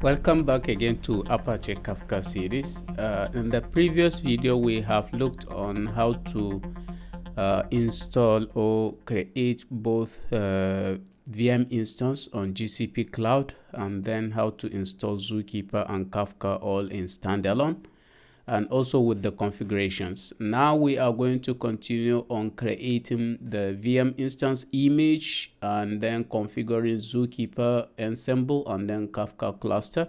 Welcome back again to Apache Kafka series. In the previous video, we have looked on how to install or create both VM instance on GCP Cloud, and then how to install Zookeeper and Kafka all in standalone, and also with the configurations. Now we are going to continue on creating the VM instance image and then configuring Zookeeper, Ensemble, and then Kafka cluster.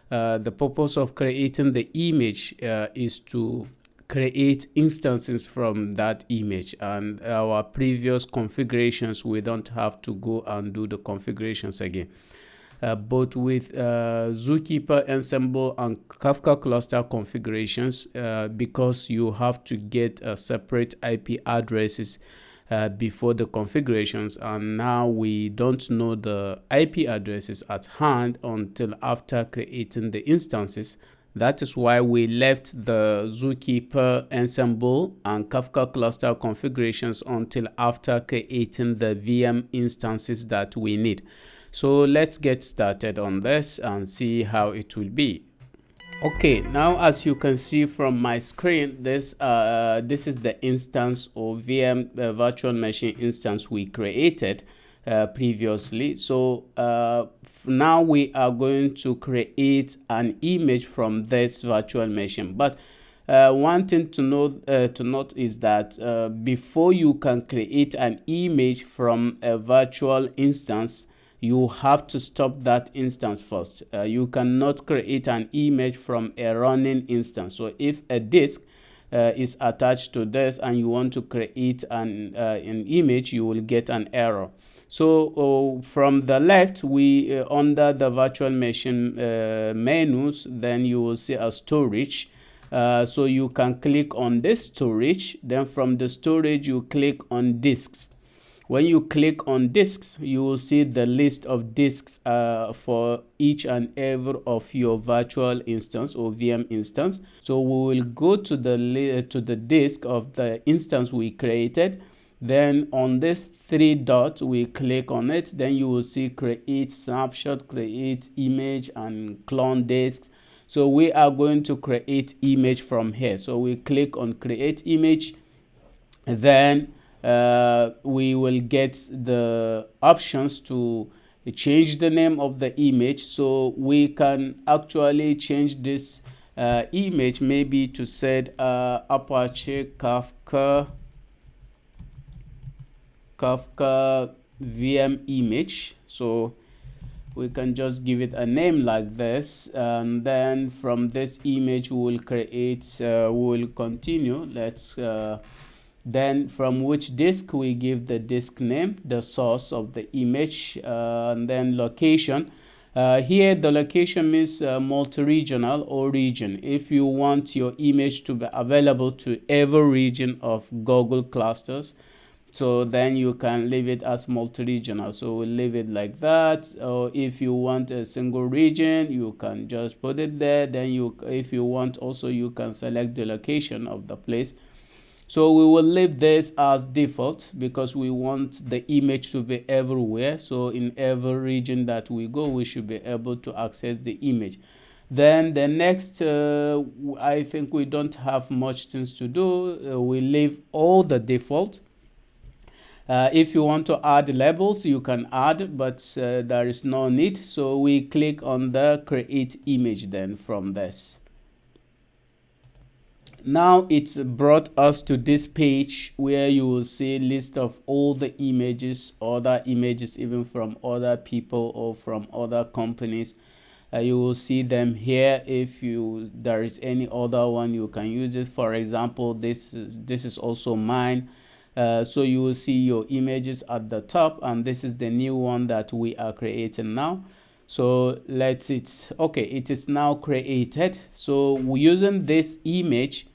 The purpose of creating the image is to create instances from that image, and our previous configurations, we don't have to go and do the configurations again. Both with Zookeeper, Ensemble, and Kafka cluster configurations, because you have to get separate IP addresses before the configurations, and now we don't know the IP addresses at hand until after creating the instances. That is why we left the Zookeeper, Ensemble, and Kafka cluster configurations until after creating the VM instances that we need. So let's get started on this and see how it will be. Okay, now as you can see from my screen, this is the instance or VM virtual machine instance we created previously. So now we are going to create an image from this virtual machine. But one thing to note is that before you can create an image from a virtual instance, you have to stop that instance first. You cannot create an image from a running instance. So if a disk is attached to this and you want to create an image, you will get an error. So from the left, we under the virtual machine menus, then you will see a storage. So you can click on this storage. Then from the storage, you click on disks. When you click on disks, you will see the list of disks for each and every of your virtual instance or VM instance. So we will go to the disk of the instance we created. Then on this three dots, we click on it. Then you will see create snapshot, create image, and clone disks. So we are going to create image from here. So we click on create image. Then we will get the options to change the name of the image. So we can actually change this image maybe to set Apache Kafka VM image. So we can just give it a name like this, and then from this image we will create, we will continue. Let's then from which disk we give the disk name, the source of the image, and then location. Here the location means multi-regional or region. If you want your image to be available to every region of Google clusters, so then you can leave it as multi-regional. So we'll leave it like that. Or if you want a single region, you can just put it there. Then if you want also, you can select the location of the place. So we will leave this as default because we want the image to be everywhere. So in every region that we go, we should be able to access the image. Then the next, I think we don't have much things to do. We leave all the default. If you want to add labels, you can add, but there is no need. So we click on the create image then from this. Now it's brought us to this page where you will see a list of all the images, other images even from other people or from other companies. You will see them here. If there is any other one, you can use it. For example, this is also mine. So you will see your images at the top, and this is the new one that we are creating now. So okay, it is now created. So using this image,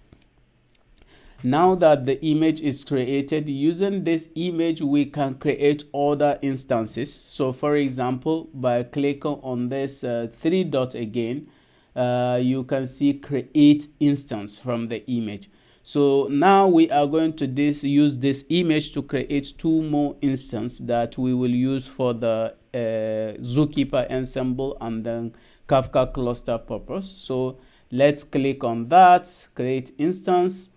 now that the image is created, using this image we can create other instances. So for example, by clicking on this three dots again, you can see create instance from the image. So now we are going to use this image to create two more instances that we will use for the Zookeeper, Ensemble, and then Kafka cluster purpose. So let's click on that, create instance.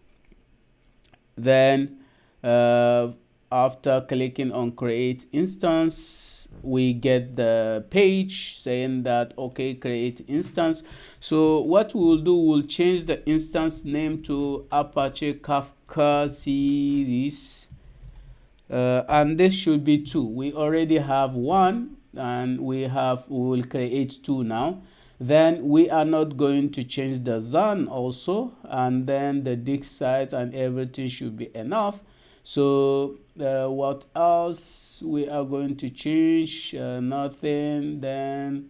Then after clicking on create instance, we get the page saying that okay, create instance. So what we'll do, we'll change the instance name to Apache Kafka series, and this should be 2. We already have 1, and we will create 2 now. Then we are not going to change the ZAN also, and then the disk size and everything should be enough. So what else we are going to change? Nothing. Then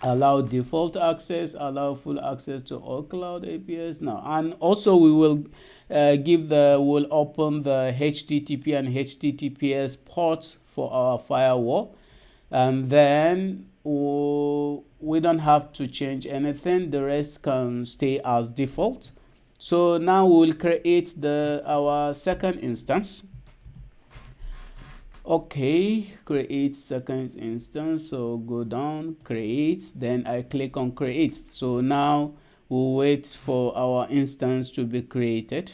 allow default access, allow full access to all cloud APIs now. And also we will we'll open the HTTP and HTTPS port for our firewall, and then we don't have to change anything. The rest can stay as default. So now we will create our second instance. Okay, create second instance. So go down, create, then I click on create. So now we'll wait for our instance to be created.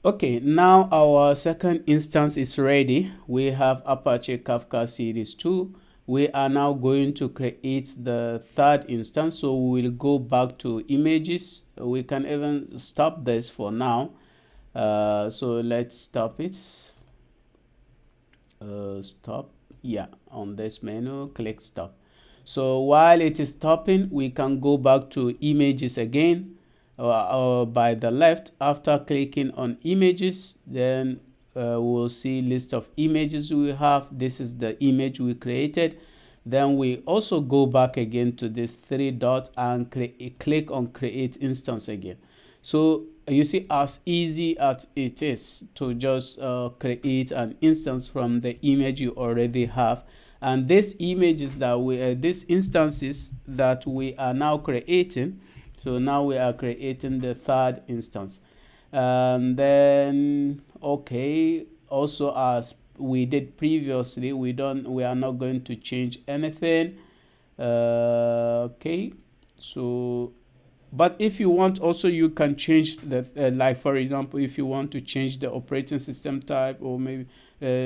Okay, now our second instance is ready. We have Apache Kafka series 2. We are now going to create the third instance. So we will go back to images. We can even stop this for now. So let's stop it. Stop. Yeah, on this menu, click stop. So while it is stopping, we can go back to images again. By the left, after clicking on images, then we'll see list of images we have. This is the image we created. Then we also go back again to this 3 dot and click on create instance again. So you see, as easy as it is to just create an instance from the image you already have. And these images that these instances that we are now creating. So now we are creating the third instance. And then, okay, also as we did previously, we are not going to change anything. Okay, so, but if you want also, you can change the, like for example, if you want to change the operating system type, or maybe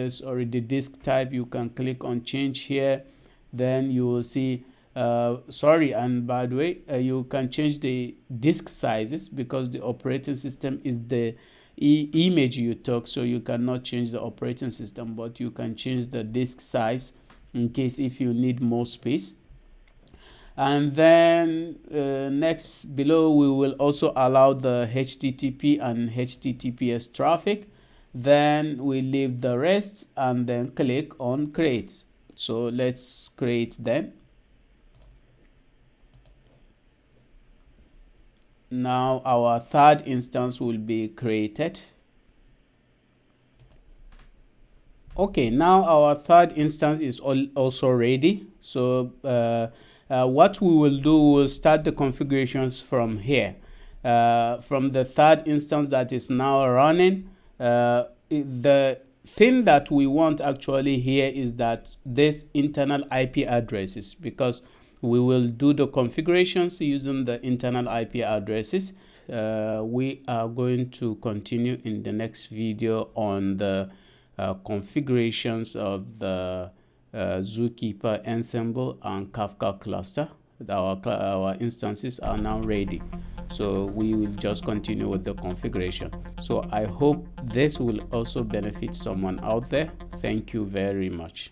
sorry, the disk type, you can click on change here. Then you will see sorry, and by the way, you can change the disk sizes because the operating system is the image you took, so you cannot change the operating system, but you can change the disk size in case if you need more space. And then next below, we will also allow the HTTP and HTTPS traffic. Then we leave the rest and then click on create. So let's create them. Now our third instance will be created. Okay, now our third instance is also ready. So what we will do, we'll start the configurations from here. From the third instance that is now running. The thing that we want actually here is that this internal IP addresses, because we will do the configurations using the internal IP addresses. We are going to continue in the next video on the configurations of the Zookeeper, Ensemble, and Kafka cluster. Our instances are now ready, so we will just continue with the configuration. So I hope this will also benefit someone out there. Thank you very much.